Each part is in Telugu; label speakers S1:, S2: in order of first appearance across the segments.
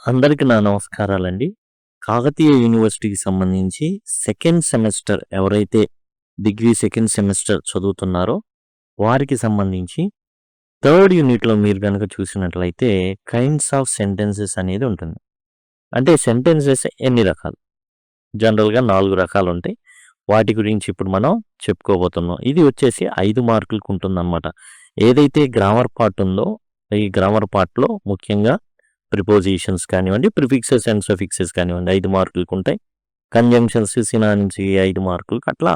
S1: అందరికీ నా నమస్కారాలండి. కాకతీయ యూనివర్సిటీకి సంబంధించి సెకండ్ సెమిస్టర్ ఎవరైతే డిగ్రీ సెకండ్ సెమిస్టర్ చదువుతున్నారో వారికి సంబంధించి థర్డ్ యూనిట్‌లో మీరు గనక చూసినట్లయితే కైండ్స్ ఆఫ్ సెంటెన్సెస్ అనేది ఉంటుంది. అంటే సెంటెన్సెస్ ఎన్ని రకాలు? జనరల్‌గా 4 రకాలుంటాయి. వాటి గురించి ఇప్పుడు మనం చెప్పుకోబోతున్నాం. ఇది వచ్చేసి 5 మార్కులకు ఉంటుందన్నమాట. ఏదైతే గ్రామర్ పార్ట్ ఉందో ఈ గ్రామర్ పార్ట్‌లో ముఖ్యంగా ప్రిపోజిషన్స్ కానివ్వండి, ప్రిఫిక్సెస్ అండ్ సఫిక్సెస్ కానివ్వండి 5 మార్కులకు ఉంటాయి. కంజంక్షన్స్, సినానిమ్స్ 5 మార్కులకు అట్లా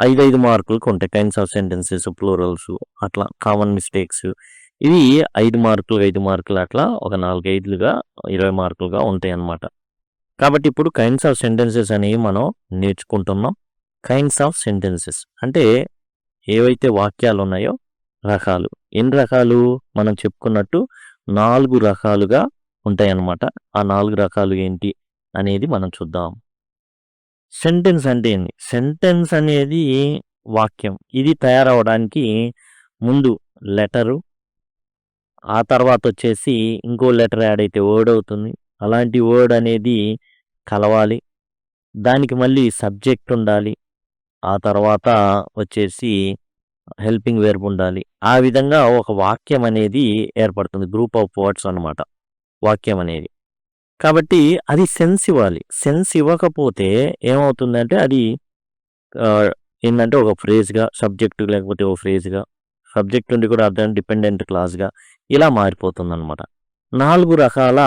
S1: 5 మార్కులకు ఉంటాయి. కైండ్స్ ఆఫ్ సెంటెన్సెస్, ప్లూరల్స్ అట్లా కామన్ మిస్టేక్స్ ఇవి 5 మార్కులు, 5 మార్కులు అట్లా ఒక 4, 5లుగా 20 మార్కులుగా ఉంటాయన్నమాట. కాబట్టి ఇప్పుడు కైండ్స్ ఆఫ్ సెంటెన్సెస్ అనేవి మనం నేర్చుకుంటున్నాం. కైండ్స్ ఆఫ్ సెంటెన్సెస్ అంటే ఏవైతే వాక్యాలు ఉన్నాయో రకాలు. ఎన్ని రకాలు? మనం చెప్పుకున్నట్టు 4 రకాలుగా ఉంటాయన్నమాట. ఆ 4 రకాలు ఏంటి అనేది మనం చూద్దాం. సెంటెన్స్ అంటే ఏంది? సెంటెన్స్ అనేది వాక్యం. ఇది తయారవ్వడానికి ముందు లెటరు, ఆ తర్వాత వచ్చేసి ఇంకో లెటర్ యాడ్ అయితే వర్డ్ అవుతుంది. అలాంటి వర్డ్ అనేది కలవాలి. దానికి మళ్ళీ సబ్జెక్ట్ ఉండాలి. ఆ తర్వాత వచ్చేసి హెల్పింగ్ వెర్బ్ ఉండాలి. ఆ విధంగా ఒక వాక్యం అనేది ఏర్పడుతుంది. గ్రూప్ ఆఫ్ వర్డ్స్ అన్నమాట వాక్యం అనేది. కాబట్టి అది సెన్స్ ఇవ్వాలి. సెన్స్ ఇవ్వకపోతే ఏమవుతుందంటే అది ఏందంటే ఒక ఫ్రేజ్‌గా, సబ్జెక్ట్ లేకపోతే ఒక ఫ్రేజ్‌గా, సబ్జెక్ట్ నుండి కూడా అర్థం డిపెండెంట్ క్లాస్‌గా ఇలా మారిపోతుందన్నమాట. 4 రకాల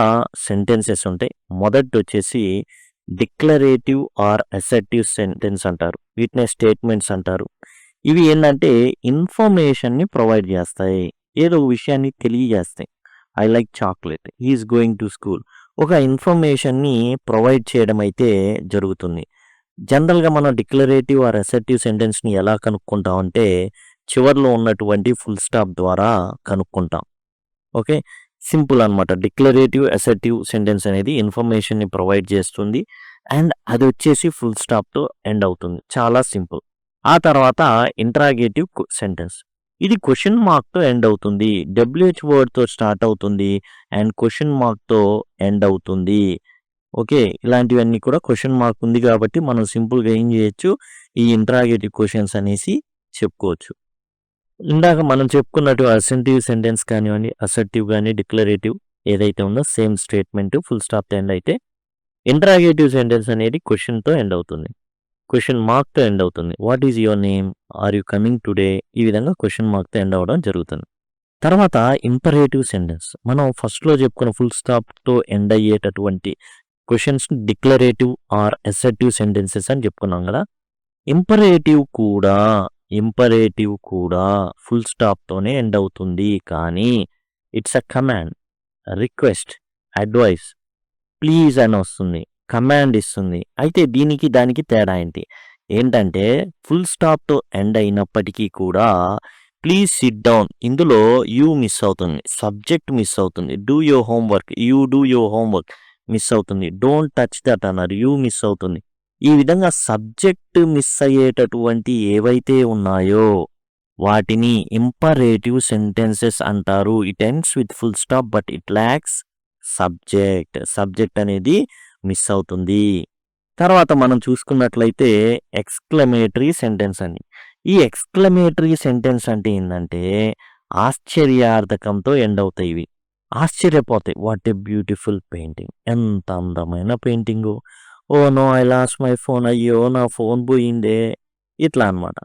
S1: సెంటెన్సెస్ ఉంటాయి. మొదటొచ్చేసి డిక్లరేటివ్ ఆర్ అసర్టివ్ సెంటెన్స్ అంటారు. వీటినే స్టేట్మెంట్స్ అంటారు. ఇవి ఏందంటే ఇన్ఫర్మేషన్‌ని ప్రొవైడ్ చేస్తాయి. ఏదో ఒక విషయాన్ని తెలియజేస్తాయి. I like chocolate. He is going to school. ఒక ఇన్ఫర్మేషన్‌ని ప్రొవైడ్ చేయడం అయితే జరుగుతుంది. జనరల్‌గా మనం డిక్లరేటివ్ ఆర్ అసర్టివ్ సెంటెన్స్‌ని ఎలా కనుక్కుంటామంటే చివర్లో ఉన్నటువంటి ఫుల్ స్టాప్ ద్వారా కనుక్కుంటాం. ఓకే. సింపుల్ అన్నమాట. డిక్లరేటివ్, అసర్టివ్ సెంటెన్స్ అనేది ఇన్ఫర్మేషన్‌ని ప్రొవైడ్ చేస్తుంది. అండ్ అది వచ్చేసి ఫుల్ స్టాప్‌తో ఎండ్ అవుతుంది. చాలా సింపుల్. ఆ తర్వాత ఇంటరాగేటివ్ సెంటెన్స్. ఇది క్వెషన్ మార్క్‌తో ఎండ్ అవుతుంది. డబ్ల్యూహెచ్ వర్డ్‌తో స్టార్ట్ అవుతుంది అండ్ క్వెషన్ మార్క్‌తో ఎండ్ అవుతుంది. ఓకే. ఇలాంటివన్నీ కూడా క్వెషన్ మార్క్ ఉంది కాబట్టి మనం సింపుల్‌గా ఏం చేయొచ్చు? ఈ ఇంటరాగేటివ్ క్వెషన్స్ అనేసి చెప్పుకోవచ్చు. ఇందాక మనం చెప్పుకున్నట్టు అసర్టివ్ సెంటెన్స్ కానివ్వండి, అసర్టివ్ గాని, డిక్లరేటివ్ ఏదైతే ఉందో సేమ్ స్టేట్మెంట్ ఫుల్ స్టాప్‌తో ఎండ్ అయితే ఇంటరాగేటివ్ సెంటెన్స్ అనేది క్వెషన్‌తో ఎండ్ అవుతుంది. క్వెషన్ మార్క్‌తో ఎండ్ అవుతుంది. What is your name? Are you coming today? ఈ విధంగా క్వెషన్ మార్క్‌తో ఎండ్ అవ్వడం జరుగుతుంది. తర్వాత ఇంపరేటివ్ సెంటెన్స్. మనం ఫస్ట్‌లో చెప్పుకున్న ఫుల్ స్టాప్‌తో ఎండ్ అయ్యేటటువంటి క్వెషన్స్‌ని డిక్లరేటివ్ ఆర్ అసర్టివ్ సెంటెన్సెస్ అని చెప్పుకున్నాం కదా! ఇంపరేటివ్ కూడా ఫుల్ స్టాప్‌తోనే ఎండ్ అవుతుంది. కానీ it's a command, request, advice, please అని వస్తుంది. కమాండ్ ఇస్తుంది. అయితే దీనికి దానికి తేడా ఏంటి? ఏంటంటే ఫుల్ స్టాప్‌తో ఎండ్ అయినప్పటికీ కూడా ప్లీజ్ సిట్ డౌన్ ఇందులో యూ మిస్ అవుతుంది. సబ్జెక్ట్ మిస్ అవుతుంది. Do your homework, you do your homework miss అవుతుంది. డోంట్ టచ్ దట్ అన్నారు. యూ మిస్ అవుతుంది. ఈ విధంగా సబ్జెక్ట్ మిస్ అయ్యేటటువంటి ఏవైతే ఉన్నాయో వాటిని ఇంపరేటివ్ సెంటెన్సెస్ అంటారు. It ends with full stop but it lakhs subject. Subject అనేది మిస్ అవుతుంది. తర్వాత మనం చూసుకున్నట్లయితే ఎక్స్‌క్లమేటరీ సెంటెన్స్ అని. ఈ ఎక్స్‌క్లమేటరీ సెంటెన్స్ అంటే ఏందంటే ఆశ్చర్యార్థకంతో ఎండ్ అవుతాయి ఇవి. ఆశ్చర్యపోతాయి. What a beautiful painting. ఎంత అందమైన painting. Oh! No I lost my phone. అయ్యో! నా ఫోన్ పోయిందే. ఇట్లా అన్నమాట.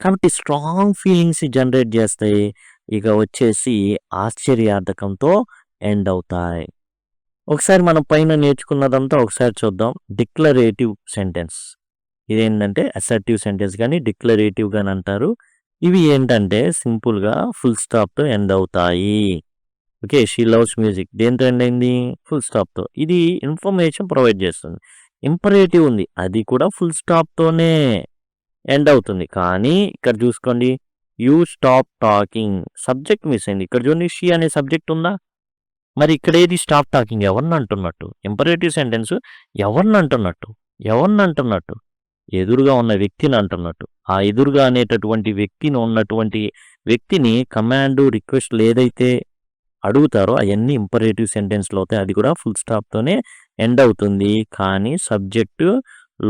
S1: కాబట్టి స్ట్రాంగ్ ఫీలింగ్స్ జనరేట్ చేస్తాయి. ఇక వచ్చేసి ఆశ్చర్యార్థకంతో ఎండ్ అవుతాయి. ఒకసారి మనం పైన నేర్చుకున్నదంతా ఒకసారి చూద్దాం. Declarative sentence. ఇదేంటంటే అసర్టివ్ సెంటెన్స్ గాని, డిక్లరేటివ్ గాని అంటారు. ఇవి ఏంటంటే సింపుల్‌గా ఫుల్ స్టాప్‌తో ఎండ్ అవుతాయి. ఓకే. She loves music. దేనితో ఎండ్ అయింది? ఫుల్ స్టాప్‌తో. ఇది ఇన్ఫర్మేషన్ ప్రొవైడ్ చేస్తుంది. ఇంపరేటివ్ ఉంది. అది కూడా ఫుల్ స్టాప్‌తోనే ఎండ్ అవుతుంది. కానీ ఇక్కడ చూసుకోండి. You stop talking. Subject miss అయింది. ఇక్కడ చూడండి షీ అనే సబ్జెక్ట్ ఉందా? మరి ఇక్కడేది స్టాప్ టాకింగ్ ఎవరినంటున్నట్టు? ఇంపరేటివ్ సెంటెన్స్ ఎవరినంటున్నట్టు? ఎవరినంటున్నట్టు? ఎదురుగా ఉన్న వ్యక్తిని అంటున్నట్టు. ఆ ఎదురుగా అనేటటువంటి వ్యక్తిని ఉన్నటువంటి వ్యక్తిని కమాండు, రిక్వెస్ట్‌లు ఏదైతే అడుగుతారో అవన్నీ ఇంపరేటివ్ సెంటెన్స్లో అవుతాయి. అది కూడా ఫుల్ స్టాప్తోనే ఎండ్ అవుతుంది, కానీ సబ్జెక్టు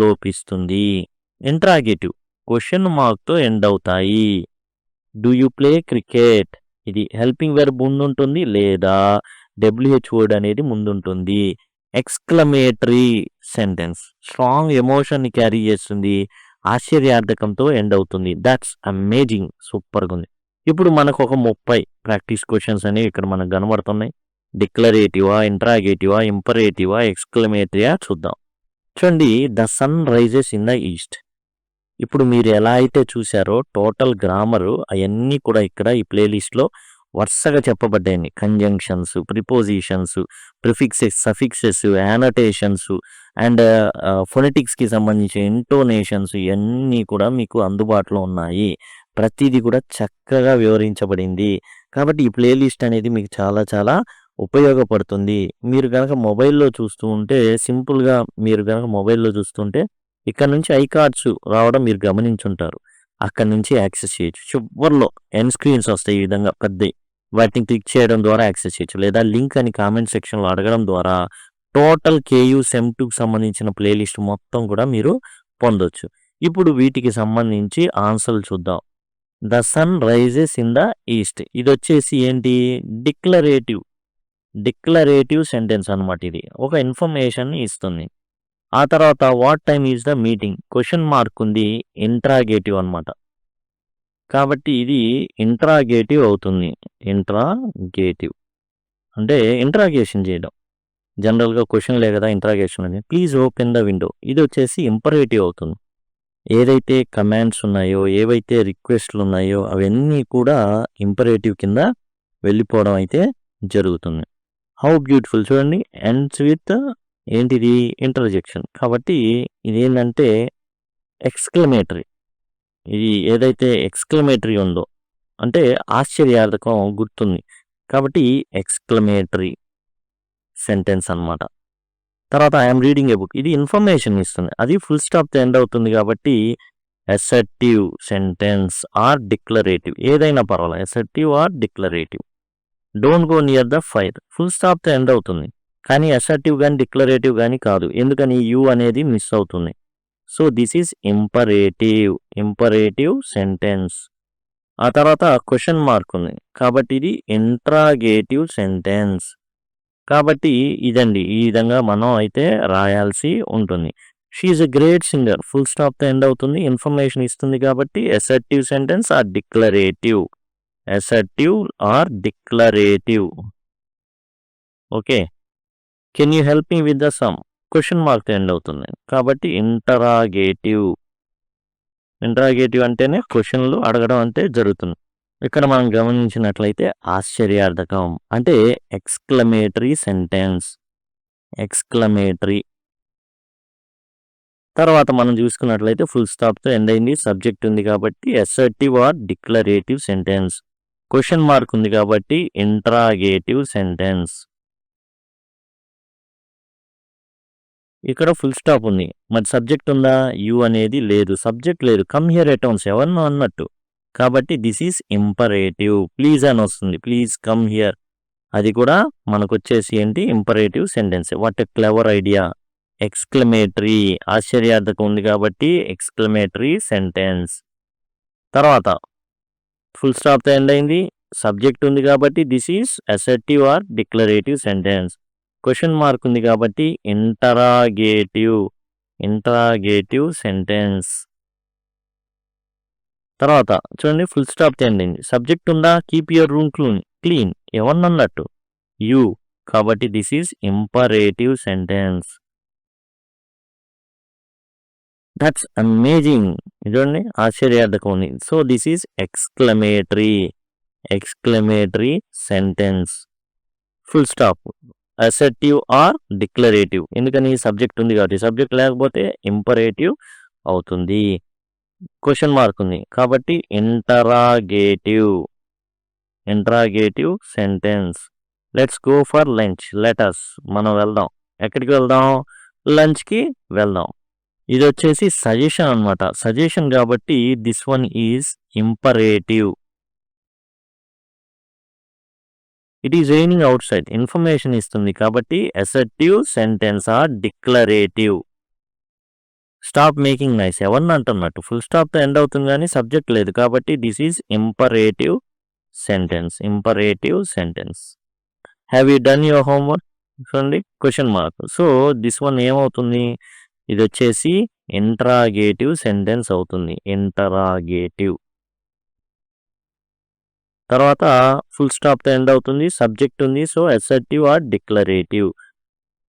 S1: లోపిస్తుంది. ఇంట్రాగేటివ్ క్వశ్చన్ మార్క్తో ఎండ్ అవుతాయి. డూ యూ ప్లే క్రికెట్, ఇది హెల్పింగ్ వెర్బ్ ముందుంటుంది లేదా WH వర్డ్ అనేది ముందుంటుంది. ఎక్స్క్లమేటరీ సెంటెన్స్ స్ట్రాంగ్ ఎమోషన్ని క్యారీ చేస్తుంది, ఆశ్చర్యార్థకంతో ఎండ్ అవుతుంది. దట్స్ అమేజింగ్, సూపర్గా ఉంది. ఇప్పుడు మనకు ఒక 30 ప్రాక్టీస్ క్వశ్చన్స్ అనేవి ఇక్కడ మనకు కనబడుతున్నాయి. డిక్లరేటివా, ఇంట్రాగేటివా, ఇంపరేటివా, ఎక్స్క్లమేటరీయా చూద్దాం. చూడండి, the sun rises in the east. ఇప్పుడు మీరు ఎలా అయితే చూసారో టోటల్ గ్రామరు అవన్నీ కూడా ఇక్కడ ఈ ప్లేలిస్ట్లో వరుసగా చెప్పబడ్డాయి. Conjunctions, prepositions, prefixes, suffixes, annotations and ఫొనెటిక్స్కి సంబంధించిన ఇంటోనేషన్స్ ఇవన్నీ కూడా మీకు అందుబాటులో ఉన్నాయి. ప్రతిదీ కూడా చక్కగా వివరించబడింది. కాబట్టి ఈ ప్లేలిస్ట్ అనేది మీకు చాలా చాలా ఉపయోగపడుతుంది. మీరు కనుక మొబైల్లో చూస్తూ ఉంటే సింపుల్గా మీరు కనుక మొబైల్లో చూస్తుంటే ఇక్కడ నుంచి ఐ కార్డ్స్ రావడం మీరు గమనించుంటారు. అక్కడ నుంచి యాక్సెస్ చేయొచ్చు. చివర్లో ఎండ్ స్క్రీన్స్ వస్తాయి ఈ విధంగా పెద్దవి. వాటిని క్లిక్ చేయడం ద్వారా యాక్సెస్ చేయొచ్చు, లేదా లింక్ అని కామెంట్ సెక్షన్లో అడగడం ద్వారా టోటల్ KU SEM 2కి సంబంధించిన ప్లేలిస్ట్ మొత్తం కూడా మీరు పొందొచ్చు. ఇప్పుడు వీటికి సంబంధించి ఆన్సర్లు చూద్దాం. The sun rises in the east, ఇది వచ్చేసి ఏంటి, డిక్లరేటివ్ సెంటెన్స్ అనమాట. ఇది ఒక ఇన్ఫర్మేషన్ ఇస్తుంది. ఆ తర్వాత what time is the meeting, question mark ఉంది, ఇంట్రాగేటివ్ అనమాట. కాబట్టి ఇది ఇంట్రాగేటివ్ అవుతుంది. ఇంట్రాగేటివ్ అంటే ఇంట్రాగేషన్ చేయడం. జనరల్గా క్వశ్చన్లే కదా ఇంట్రాగేషన్ అని. ప్లీజ్ ఓపెన్ ద విండో, ఇది వచ్చేసి ఇంపరేటివ్ అవుతుంది. ఏదైతే కమాండ్స్ ఉన్నాయో, ఏవైతే రిక్వెస్ట్లు ఉన్నాయో అవన్నీ కూడా ఇంపరేటివ్ కింద వెళ్ళిపోవడం అయితే జరుగుతుంది. హౌ బ్యూటిఫుల్, చూడండి, ఎండ్స్ విత్ ఏంటిది, ఇంటర్జెక్షన్. కాబట్టి ఇదేంటంటే ఎక్స్క్లమేటరీ. ఇది ఏదైతే ఎక్స్క్లమేటరీ ఉందో అంటే ఆశ్చర్యార్థకం గుర్తుంది, కాబట్టి ఎక్స్క్లమేటరీ సెంటెన్స్ అనమాట. తర్వాత ఐఎమ్ రీడింగ్ ఏ బుక్, ఇది ఇన్ఫర్మేషన్ ఇస్తుంది, అది ఫుల్ స్టాప్తో ఎండ్ అవుతుంది. కాబట్టి అసర్టివ్ సెంటెన్స్ ఆర్ డిక్లరేటివ్, ఏదైనా పర్వాలేదు, assertive or declarative. Don't go near the fire, full స్టాప్తో ఎండ్ అవుతుంది, కానీ అసర్టివ్ కానీ డిక్లరేటివ్ కానీ కాదు. ఎందుకని, యూ అనేది మిస్ అవుతుంది. So this is imperative sentence. ఆ తర్వాత క్వశ్చన్ మార్క్ ఉంది, కాబట్టి ఇది ఇంట్రాగేటివ్ సెంటెన్స్. కాబట్టి ఇదండి, ఈ విధంగా మనం అయితే రాయాల్సి ఉంటుంది. She is a great singer, full స్టాప్తో ఎండ్ అవుతుంది, ఇన్ఫర్మేషన్ ఇస్తుంది. కాబట్టి assertive sentence or declarative, assertive or declarative. Okay, can you help me with the sum, question మార్క్తో ఎండ్ అవుతుంది, కాబట్టి ఇంటరాగేటివ్ అంటేనే క్వశ్చన్లు అడగడం అంటే జరుగుతుంది. ఇక్కడ మనం గమనించినట్లయితే ఆశ్చర్యార్థకం అంటే ఎక్స్క్లమేటరీ సెంటెన్స్, ఎక్స్క్లమేటరీ. తర్వాత మనం చూసుకున్నట్లయితే ఫుల్ స్టాప్తో ఎండ్ అయింది, సబ్జెక్ట్ ఉంది కాబట్టి assertive or declarative sentence. Question mark ఉంది కాబట్టి ఇంట్రాగేటివ్ సెంటెన్స్. ఇక్కడ ఫుల్ స్టాప్ ఉంది, మరి సబ్జెక్ట్ ఉందా, యూ అనేది లేదు, సబ్జెక్ట్ లేదు, కమ్ హియర్ అటౌన్స్ ఎవరినో అన్నట్టు, కాబట్టి దిస్ ఈజ్ ఇంపరేటివ్. ప్లీజ్ అని వస్తుంది, ప్లీజ్ కమ్ హియర్, అది కూడా మనకు వచ్చేసి ఏంటి, imperative sentence. What a clever idea, exclamatory, ఆశ్చర్యార్థకం ఉంది కాబట్టి ఎక్స్క్లమేటరీ సెంటెన్స్. తర్వాత ఫుల్ స్టాప్తో ఎండ్ అయింది, సబ్జెక్ట్ ఉంది కాబట్టి this is assertive or declarative sentence. Question mark ఉంది కాబట్టి ఇంటరాగేటివ్ సెంటెన్స్. తర్వాత చూడండి, ఫుల్ స్టాప్తో ఎండ్ అయింది, సబ్జెక్ట్ ఉందా, కీప్ యువర్ రూమ్ క్లీన్, ఎవరినన్నట్టు, యూ, కాబట్టి this is imperative sentence. That's amazing, చూడండి, ఆశ్చర్యార్థకం ఉంది, so this is exclamatory sentence. Full stop, assertive or declarative, ఎందుకని సబ్జెక్ట్ ఉంది కాబట్టి, సబ్జెక్ట్ లేకపోతే ఇంపరేటివ్ అవుతుంది. క్వశ్చన్ మార్క్ ఉంది కాబట్టి interrogative sentence. Let's go for lunch, let us, మనం వెళ్దాం, ఎక్కడికి వెళ్దాం, లంచ్కి వెళ్దాం. ఇది వచ్చేసి సజెషన్ అనమాట, సజెషన్ కాబట్టి this one is imperative. It is raining outside information ఇస్తుంది కాబట్టి assertive sentence or declarative. Stop making noise ఎవరిని అంటున్నట్టు ఫుల్ స్టాప్తో ఎండ్ అవుతుంది కానీ సబ్జెక్ట్ లేదు కాబట్టి this is imperative sentence. Imperative sentence. Have you done your homework చూడండి question mark. So this one ఏమవుతుంది, ఇది వచ్చేసి ఇంట్రాగేటివ్ సెంటెన్స్ అవుతుంది. ఇంటరాగేటివ్. తర్వాత ఫుల్ స్టాప్తో ఎండ్ అవుతుంది, సబ్జెక్ట్ ఉంది, సో అసర్టివ్ ఆర్ డిక్లరేటివ్.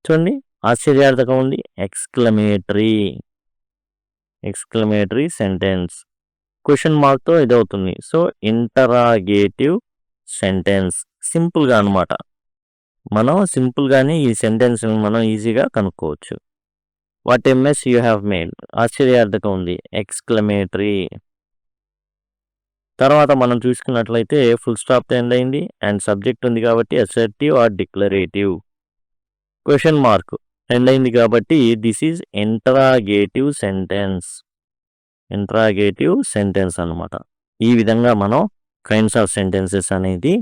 S1: చూడండి ఆశ్చర్యార్థకం ఉంది, ఎక్స్క్లమేటరీ. Exclamatory sentence. క్వశ్చన్ మార్క్తో ఇది అవుతుంది, సో ఇంటరాగేటివ్ సెంటెన్స్. సింపుల్గా అనమాట, మనం సింపుల్గానే ఈ సెంటెన్స్ మనం ఈజీగా కనుక్కోవచ్చు. What a mess you have made ఆశ్చర్యార్థకం ఉంది, ఎక్స్క్లమేటరీ. తర్వాత మనం చూసుకున్నట్లయితే ఫుల్ స్టాప్తో ఎండ్ అయింది అండ్ సబ్జెక్ట్ ఉంది కాబట్టి assertive or declarative. Question mark end అయింది కాబట్టి this is interrogative sentence. Interrogative sentence అనమాట. ఈ విధంగా మనం కైండ్స్ ఆఫ్ సెంటెన్సెస్ అనేది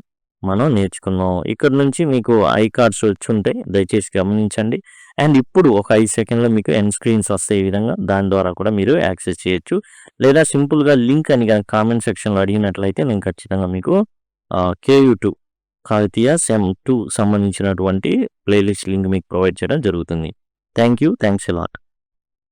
S1: మనం నేర్చుకున్నాం. ఇక్కడ నుంచి మీకు ఐ కార్డ్స్ వచ్చి ఉంటాయి, దయచేసి గమనించండి. అండ్ ఇప్పుడు ఒక 5 సెకండ్లో మీకు ఎండ్ స్క్రీన్స్ వస్తాయి. ఈ విధంగా దాని ద్వారా కూడా మీరు యాక్సెస్ చేయొచ్చు. లేదా సింపుల్గా లింక్ అని కామెంట్ సెక్షన్లో అడిగినట్లయితే నేను ఖచ్చితంగా మీకు KU2 కాకతీయ సెమ్ 2 సంబంధించినటువంటి ప్లేలిస్ట్ లింక్ మీకు ప్రొవైడ్ చేయడం జరుగుతుంది. Thank you, thanks a lot.